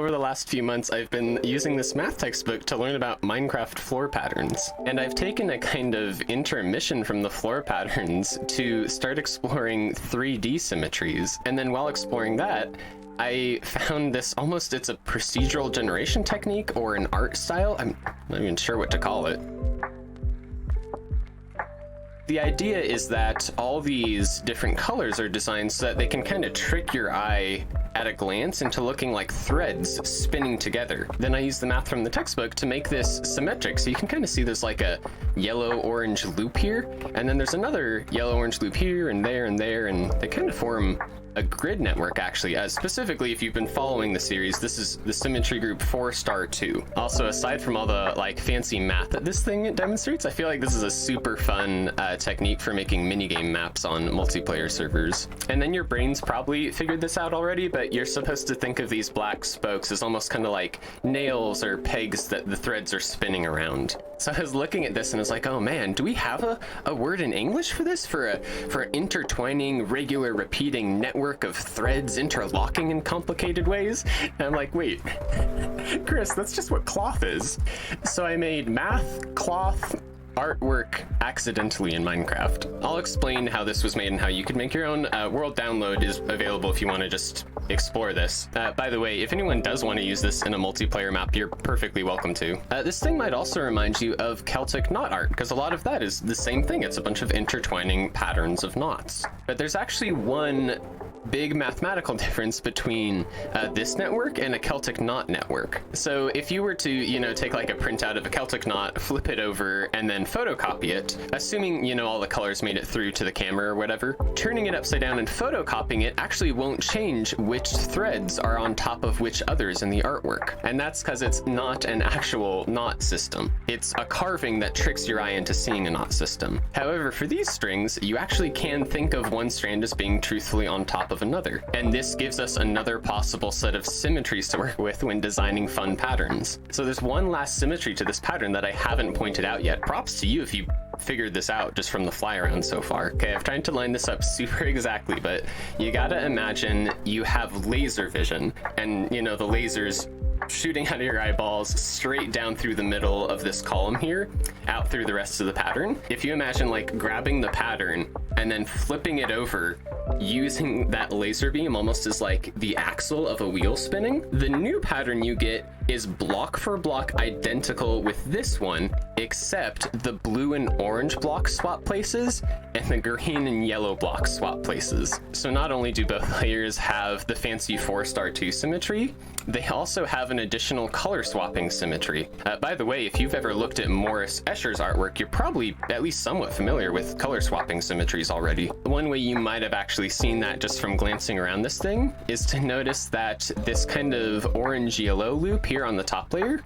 over the last few months, I've been using this math textbook to learn about Minecraft floor patterns. And I've taken a kind of intermission from the floor patterns to start exploring 3D symmetries. And then while exploring that, I found this it's a procedural generation technique or an art style. I'm not even sure what to call it. The idea is that all these different colors are designed so that they can kind of trick your eye at a glance into looking like threads spinning together. Then I use the math from the textbook to make this symmetric, so you can kind of see there's like a yellow-orange loop here, and then there's another yellow-orange loop here and there, and they kind of form a grid network, actually. Specifically, if you've been following the series, this is the Symmetry group 4*2. Also, aside from all the like fancy math that this thing demonstrates, I feel like this is a super fun technique for making minigame maps on multiplayer servers. And then your brain's probably figured this out already, but you're supposed to think of these black spokes as almost kind of like nails or pegs that the threads are spinning around. So I was looking at this and I was like, oh man, do we have a word in English for this? For intertwining, regular, repeating network of threads interlocking in complicated ways? And I'm like, wait, Chris, that's just what cloth is. So I made math, cloth, artwork accidentally in Minecraft. I'll explain how this was made and how you could make your own. World download is available if you want to just explore this. By the way, if anyone does want to use this in a multiplayer map, you're perfectly welcome to. This thing might also remind you of Celtic knot art, because a lot of that is the same thing. It's a bunch of intertwining patterns of knots. But there's actually one big mathematical difference between this network and a Celtic knot network. So if you were to, take like a printout of a Celtic knot, flip it over, and then photocopy it, assuming, all the colors made it through to the camera or whatever, turning it upside down and photocopying it actually won't change which threads are on top of which others in the artwork. And that's because it's not an actual knot system. It's a carving that tricks your eye into seeing a knot system. However, for these strings, you actually can think of one strand as being truthfully on top of another. And this gives us another possible set of symmetries to work with when designing fun patterns. So there's one last symmetry to this pattern that I haven't pointed out yet. Props to you if you figured this out just from the fly around so far. Okay, I've tried to line this up super exactly, but you gotta imagine you have laser vision, and the lasers shooting out of your eyeballs straight down through the middle of this column here, out through the rest of the pattern. If you imagine like grabbing the pattern and then flipping it over, using that laser beam almost as like the axle of a wheel spinning, the new pattern you get is block for block identical with this one, except the blue and orange blocks swap places and the green and yellow blocks swap places. So not only do both layers have the fancy 4*2 symmetry, they also have an additional color swapping symmetry. By the way, if you've ever looked at Morris Escher's artwork, you're probably at least somewhat familiar with color swapping symmetries already. One way you might have actually seen that just from glancing around this thing is to notice that this kind of orange yellow loop here on the top layer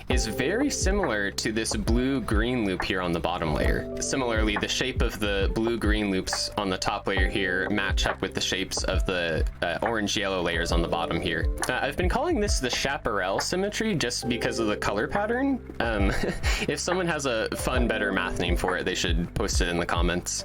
is very similar to this blue-green loop here on the bottom layer. Similarly, the shape of the blue-green loops on the top layer here match up with the shapes of the orange-yellow layers on the bottom here. I've been calling this the chaparral symmetry just because of the color pattern. If someone has a fun, better math name for it, they should post it in the comments.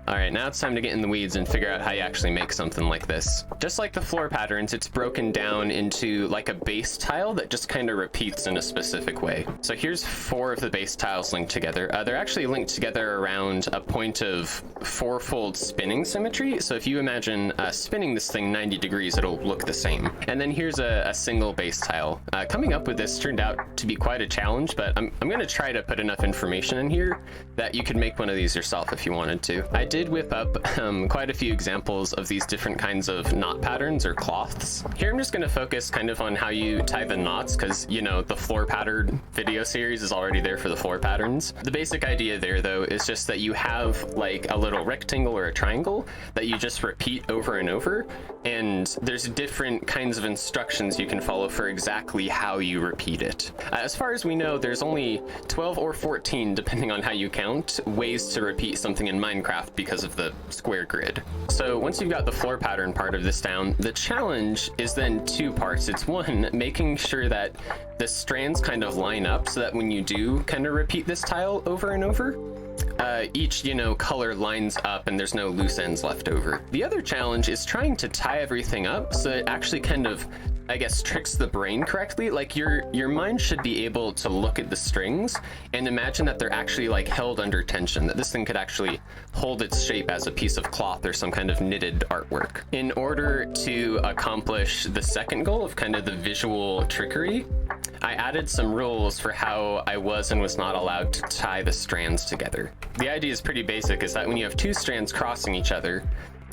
All right, now it's time to get in the weeds and figure out how you actually make something like this. Just like the floor patterns, it's broken down into like a base tile that just kind of repeats in a specific way. So here's 4 of the base tiles linked together. They're actually linked together around a point of 4-fold spinning symmetry. So if you imagine spinning this thing 90 degrees, it'll look the same. And then here's a single base tile. Coming up with this turned out to be quite a challenge, but I'm gonna try to put enough information in here that you could make one of these yourself if you wanted to. I did whip up quite a few examples of these different kinds of knot patterns or cloths. Here I'm just going to focus kind of on how you tie the knots, because the floor pattern video series is already there for the floor patterns. The basic idea there though is just that you have like a little rectangle or a triangle that you just repeat over and over, and there's different kinds of instructions you can follow for exactly how you repeat it. As far as we know, there's only 12 or 14, depending on how you count, ways to repeat something in Minecraft because of the square grid. So once you've got the floor pattern part of this down, the challenge is then 2 parts. It's one, making sure that the strands kind of line up so that when you do kind of repeat this tile over and over, each, you know, color lines up and there's no loose ends left over. The other challenge is trying to tie everything up so it actually kind of, I guess, tricks the brain correctly. Like your mind should be able to look at the strings and imagine that they're actually like held under tension, that this thing could actually hold its shape as a piece of cloth or some kind of knitted artwork. In order to accomplish the second goal of kind of the visual trickery, I added some rules for how I was and was not allowed to tie the strands together. The idea is pretty basic, is that when you have two strands crossing each other,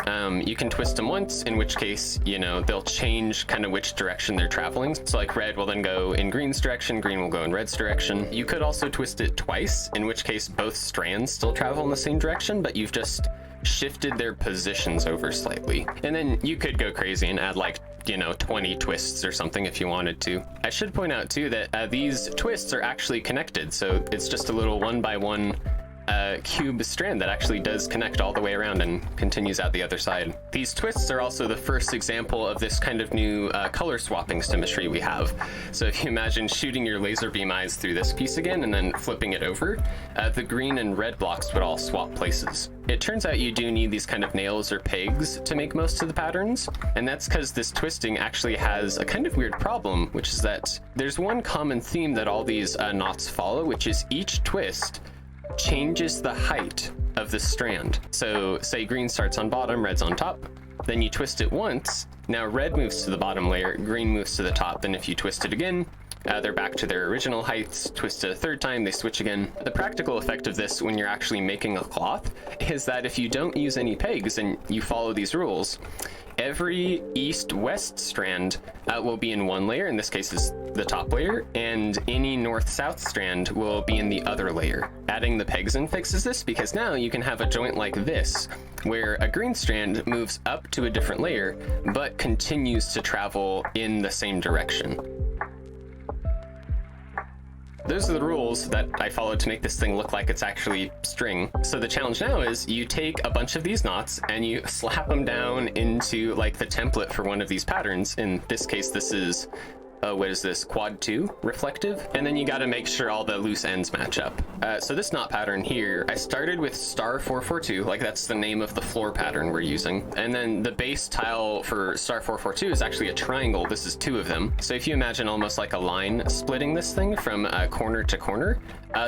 you can twist them once, in which case, you know, they'll change kind of which direction they're traveling. So like red will then go in green's direction, green will go in red's direction. You could also twist it twice, in which case both strands still travel in the same direction, but you've just shifted their positions over slightly. And then you could go crazy and add like, you know, 20 twists or something if you wanted to. I should point out too that these twists are actually connected. So it's just a little 1x1 cube strand that actually does connect all the way around and continues out the other side. These twists are also the first example of this kind of new color swapping symmetry we have. So if you imagine shooting your laser beam eyes through this piece again and then flipping it over, the green and red blocks would all swap places. It turns out you do need these kind of nails or pegs to make most of the patterns, and that's because this twisting actually has a kind of weird problem, which is that there's one common theme that all these knots follow, which is each twist changes the height of the strand. So say green starts on bottom, red's on top, then you twist it once, now red moves to the bottom layer, green moves to the top, then if you twist it again, they're back to their original heights. Twist it a third time, they switch again. The practical effect of this when you're actually making a cloth is that if you don't use any pegs and you follow these rules, every east-west strand will be in one layer, in this case is the top layer, and any north-south strand will be in the other layer. Adding the pegs in fixes this, because now you can have a joint like this, where a green strand moves up to a different layer, but continues to travel in the same direction. Those are the rules that I followed to make this thing look like it's actually string. So the challenge now is you take a bunch of these knots and you slap them down into like the template for one of these patterns. In this case, this is what is this, quad 2 reflective, and then you got to make sure all the loose ends match up. So this knot pattern here, I started with star 442, like that's the name of the floor pattern we're using, and then the base tile for star 442 is actually a triangle. This is two of them. So if you imagine almost like a line splitting this thing from corner to corner,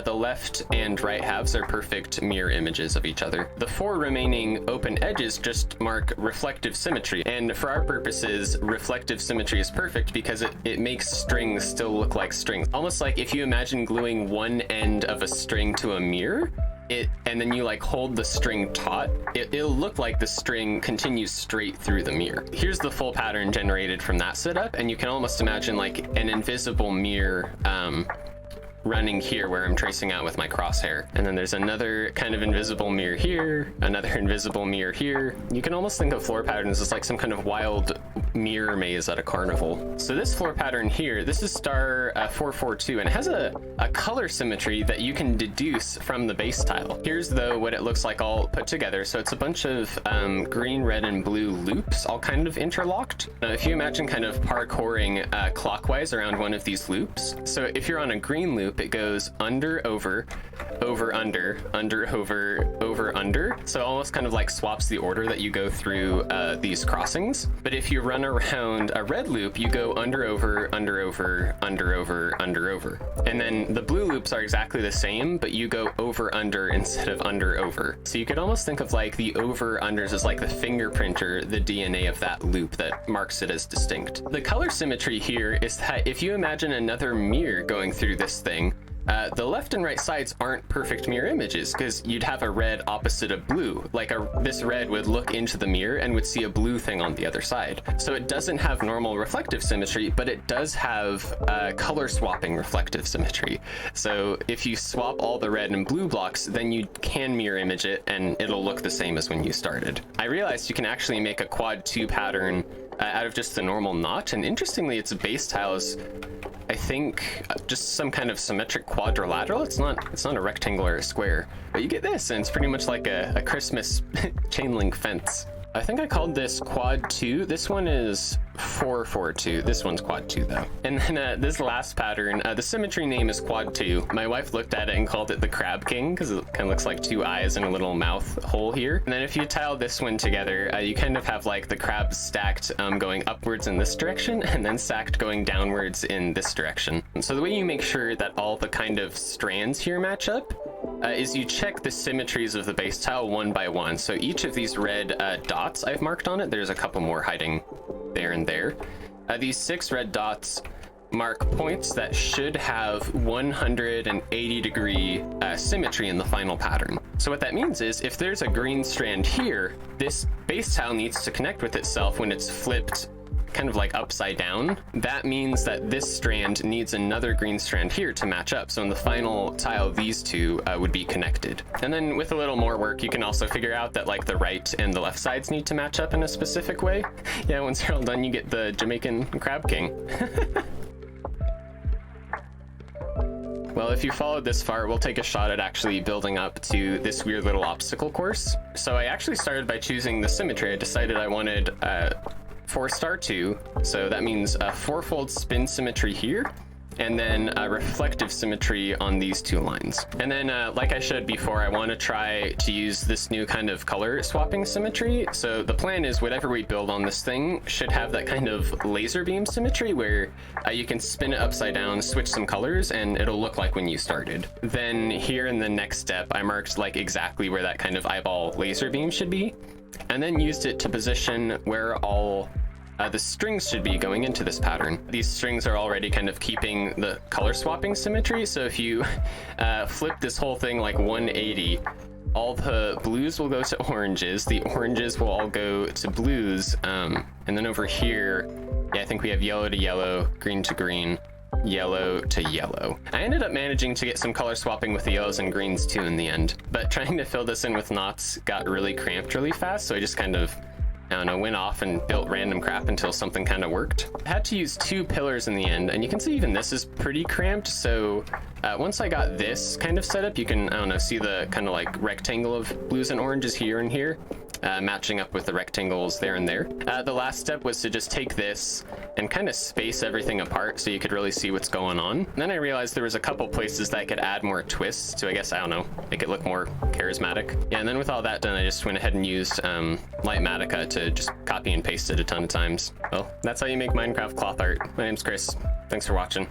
the left and right halves are perfect mirror images of each other. The four remaining open edges just mark reflective symmetry, and for our purposes, reflective symmetry is perfect because it makes strings still look like strings. Almost like if you imagine gluing one end of a string to a mirror, and then you like hold the string taut, it'll look like the string continues straight through the mirror. Here's the full pattern generated from that setup, and you can almost imagine like an invisible mirror running here where I'm tracing out with my crosshair. And then there's another kind of invisible mirror here, another invisible mirror here. You can almost think of floor patterns as like some kind of wild mirror maze at a carnival. So this floor pattern here, this is star 442, and it has a color symmetry that you can deduce from the base tile. Here's though what it looks like all put together. So it's a bunch of green, red, and blue loops all kind of interlocked. Now if you imagine kind of parkouring clockwise around one of these loops, so if you're on a green loop, it goes under, over, over, under, over, under. So it almost kind of like swaps the order that you go through these crossings. But if you run around a red loop, you go under, over, under, over, under, over, under, over. And then the blue loops are exactly the same, but you go over, under instead of under, over. So you could almost think of like the over, unders as like the fingerprint or the DNA of that loop that marks it as distinct. The color symmetry here is that if you imagine another mirror going through this thing, the left and right sides aren't perfect mirror images because you'd have a red opposite a blue. Like this red would look into the mirror and would see a blue thing on the other side. So it doesn't have normal reflective symmetry, but it does have color swapping reflective symmetry. So if you swap all the red and blue blocks, then you can mirror image it and it'll look the same as when you started. I realized you can actually make a quad 2 pattern out of just the normal knot, and interestingly its base tile is, I think, just some kind of symmetric quadrilateral. It's not a rectangle or a square, but you get this, and it's pretty much like a Christmas chain link fence. I think I called this quad 2. This one is 442. This one's quad 2 though. And then this last pattern, the symmetry name is quad 2. My wife looked at it and called it the Crab King because it kind of looks like 2 eyes and a little mouth hole here. And then if you tile this one together, you kind of have like the crabs stacked going upwards in this direction and then stacked going downwards in this direction. And so the way you make sure that all the kind of strands here match up is you check the symmetries of the base tile one by one. So each of these red dots I've marked on it, there's a couple more hiding there and there. These 6 red dots mark points that should have 180 degree symmetry in the final pattern. So what that means is if there's a green strand here, this base tile needs to connect with itself when it's flipped kind of like upside down. That means that this strand needs another green strand here to match up. So in the final tile, these two would be connected. And then with a little more work, you can also figure out that like the right and the left sides need to match up in a specific way. Yeah, once you're all done, you get the Jamaican Crab King. Well, if you followed this far, we'll take a shot at actually building up to this weird little obstacle course. So I actually started by choosing the symmetry. I decided I wanted 4-star 2, so that means a 4-fold spin symmetry here, and then a reflective symmetry on these 2 lines. And then, like I showed before, I want to try to use this new kind of color swapping symmetry. So the plan is whatever we build on this thing should have that kind of laser beam symmetry where you can spin it upside down, switch some colors, and it'll look like when you started. Then here in the next step, I marked like exactly where that kind of eyeball laser beam should be, and then used it to position where all the strings should be going into this pattern. These strings are already kind of keeping the color swapping symmetry, so if you flip this whole thing like 180, all the blues will go to oranges, the oranges will all go to blues, and then over here, yeah, I think we have yellow to yellow, green to green, yellow to yellow. I ended up managing to get some color swapping with the yellows and greens too in the end, but trying to fill this in with knots got really cramped really fast, so I just kind of, I don't know, went off and built random crap until something kind of worked. I had to use 2 pillars in the end, and you can see even this is pretty cramped, so once I got this kind of set up, you can, I don't know, see the kind of like rectangle of blues and oranges here and here, matching up with the rectangles there and there. The last step was to just take this and kind of space everything apart so you could really see what's going on. And then I realized there was a couple places that I could add more twists to, I guess, I don't know, make it look more charismatic. Yeah, and then with all that done, I just went ahead and used Lightmatica to just copy and paste it a ton of times. Well, that's how you make Minecraft cloth art. My name's Chris. Thanks for watching.